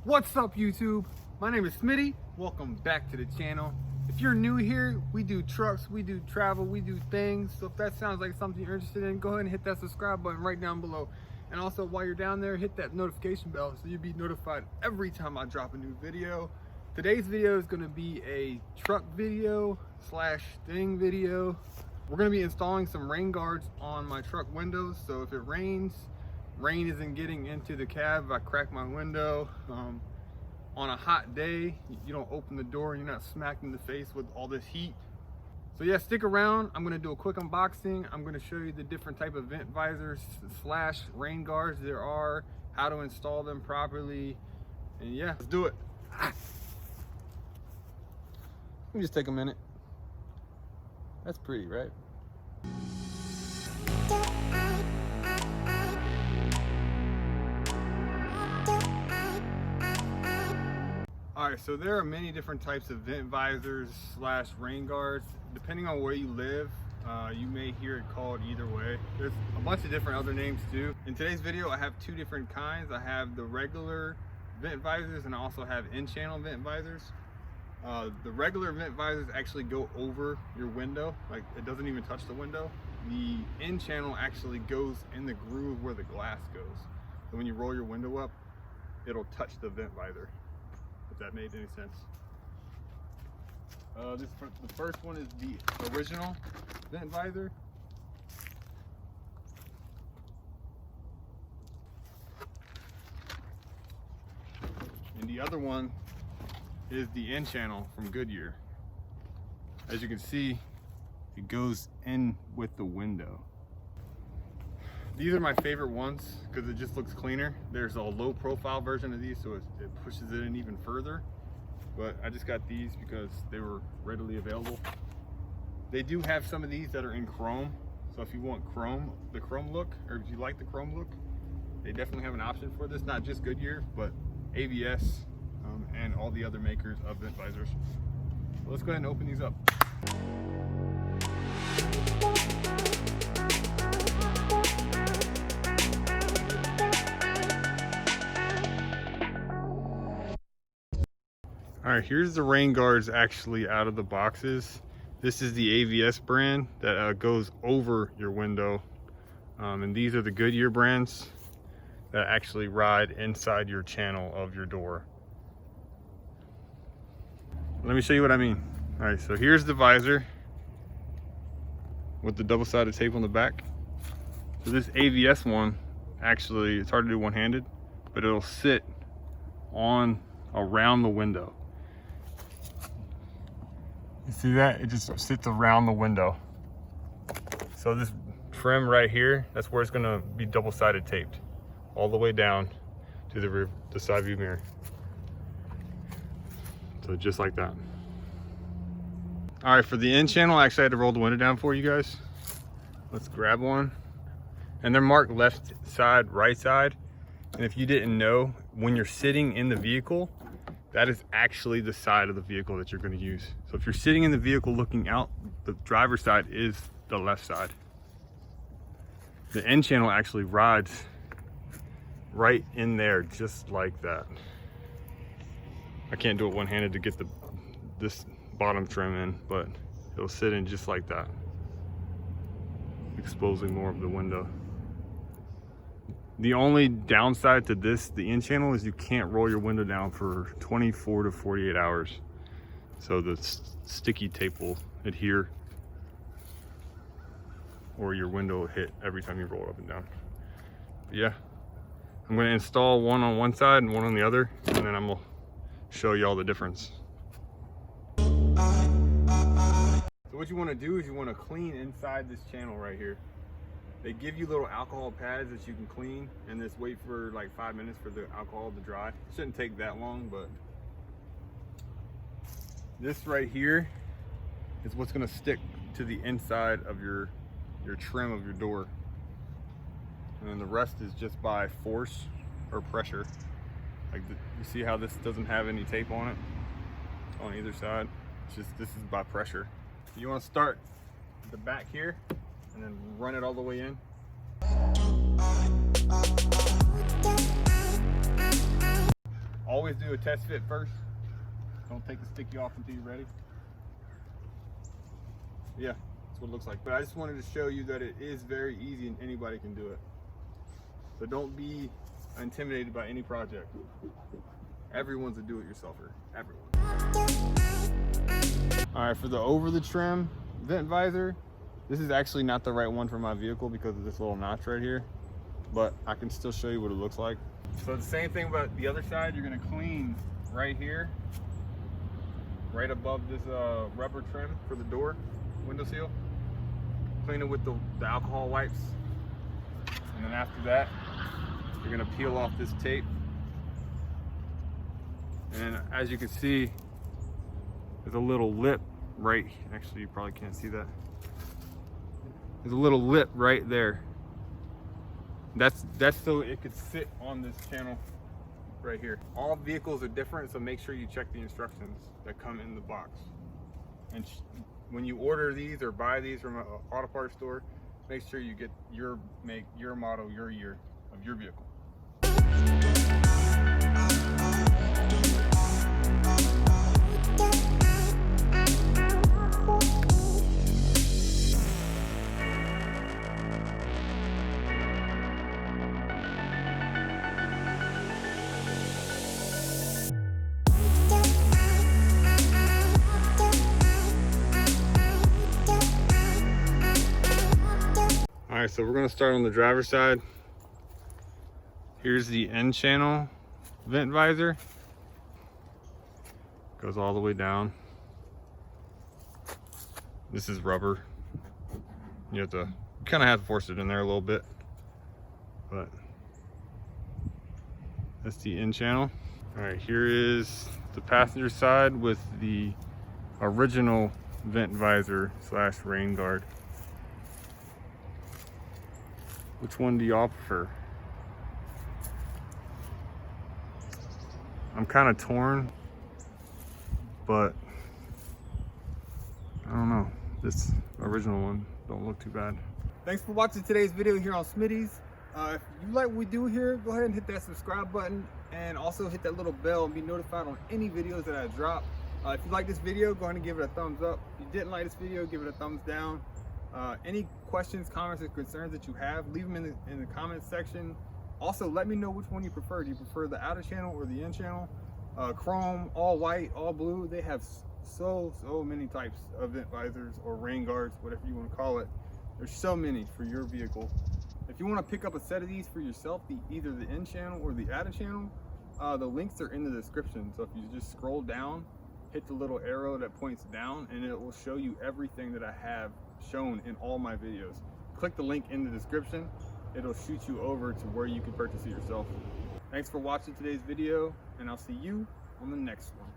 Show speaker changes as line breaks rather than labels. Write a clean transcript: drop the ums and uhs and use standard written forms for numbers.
What's up, YouTube? My name is Smithy. Welcome back to the channel. If you're new here, we do trucks, we do travel, we do things. So if that sounds like something you're interested in, go ahead and hit that subscribe button right down below. And also, while you're down there, hit that notification bell so you'll be notified every time I drop a new video. Today's video is going to be a truck video slash thing video. We're going to be installing some rain guards on my truck windows. So if it rains, rain isn't getting into the cab if I crack my window. On a hot day, you don't open the door and you're not smacked in the face with all this heat. So yeah, stick around. I'm gonna do a quick unboxing. I'm gonna show you the different type of vent visors slash rain guards there are, how to install them properly, and yeah, let's do it. Let me just take a minute. That's pretty, right? Alright, so there are many different types of vent visors slash rain guards. Depending on where you live, you may hear it called either way. There's a bunch of different other names too. In today's video, I have two different kinds. I have the regular vent visors and I also have in-channel vent visors. The regular vent visors actually go over your window, like it doesn't even touch the window. The in-channel actually goes in the groove where the glass goes. So when you roll your window up, it'll touch the vent visor. If that made any sense. The first one is the original vent visor. And the other one is the in-channel from Goodyear. As you can see, it goes in with the window. These are my favorite ones because it just looks cleaner. There's a low profile version of these, so it pushes it in even further. But I just got these because they were readily available. They do have some of these that are in chrome. So if you want chrome, the chrome look, or if you like the chrome look, they definitely have an option for this. Not just Goodyear, but AVS and all the other makers of vent visors. So let's go ahead and open these up. All right, here's the rain guards actually out of the boxes. This is the AVS brand that goes over your window. And these are the Goodyear brands that actually ride inside your channel of your door. Let me show you what I mean. All right, so here's the visor with the double-sided tape on the back. So this AVS one, actually, it's hard to do one-handed, but it'll sit on around the window. You see that? It just sits around the window. So this trim right here, that's where it's gonna be double-sided taped all the way down to the side view mirror. So just like that. All right, for the in-channel, I actually had to roll the window down for you guys. Let's grab one. And they're marked left side, right side. And if you didn't know, when you're sitting in the vehicle, that is actually the side of the vehicle that you're going to use. So if you're sitting in the vehicle looking out, the driver's side is the left side. The end channel actually rides right in there, just like that. I can't do it one-handed to get this bottom trim in, but it'll sit in just like that, exposing more of the window. The only downside to this, the in-channel, is you can't roll your window down for 24 to 48 hours. So the sticky tape will adhere, or your window will hit every time you roll it up and down. But yeah, I'm gonna install one on one side and one on the other, and then I'm gonna show you all the difference. So what you wanna do is you wanna clean inside this channel right here. They give you little alcohol pads that you can clean and just wait for like 5 minutes for the alcohol to dry. It shouldn't take that long, but this right here is what's gonna stick to the inside of your trim of your door. And then the rest is just by force or pressure. Like you see how this doesn't have any tape on it on either side? It's just, this is by pressure. You wanna start at the back here and then run it all the way in. always do a test fit first. Don't take the sticky off until you're ready. Yeah, that's what it looks like. But I just wanted to show you that it is very easy and anybody can do it. So don't be intimidated by any project. Everyone's a do-it-yourselfer. Everyone. All right, for the over the trim vent visor, this is actually not the right one for my vehicle because of this little notch right here, but I can still show you what it looks like. So the same thing about the other side, you're gonna clean right here, right above this rubber trim for the door window seal. Clean it with the alcohol wipes. And then after that, you're gonna peel off this tape. And as you can see, there's a little lip right, actually you probably can't see that. There's a little lip right there. That's so it could sit on this channel right here. All vehicles are different, so make sure you check the instructions that come in the box. And when you order these or buy these from an auto parts store, make sure you get your make, your model, your year of your vehicle. All right, so we're gonna start on the driver's side. Here's the end channel vent visor. Goes all the way down. This is rubber. You kind of have to force it in there a little bit, but that's the end channel. All right, here is the passenger side with the original vent visor / rain guard. Which one do y'all prefer? I'm kind of torn, but I don't know. This original one don't look too bad. Thanks for watching today's video here on Smitheys. If you like what we do here, go ahead and hit that subscribe button and also hit that little bell and be notified on any videos that I drop. If you like this video, go ahead and give it a thumbs up. If you didn't like this video, give it a thumbs down. Any questions, comments, or concerns that you have, leave them in the comments section. Also, let me know which one you prefer. Do you prefer the outer channel or the in channel? Chrome, all white, all blue. They have so many types of vent visors or rain guards, whatever you want to call it. There's so many for your vehicle. If you want to pick up a set of these for yourself, either the in channel or the outer channel, the links are in the description. So if you just scroll down, hit the little arrow that points down, and it will show you everything that I have shown in all my videos. Click the link in the description. It'll shoot you over to where you can purchase it yourself. Thanks for watching today's video, and I'll see you on the next one.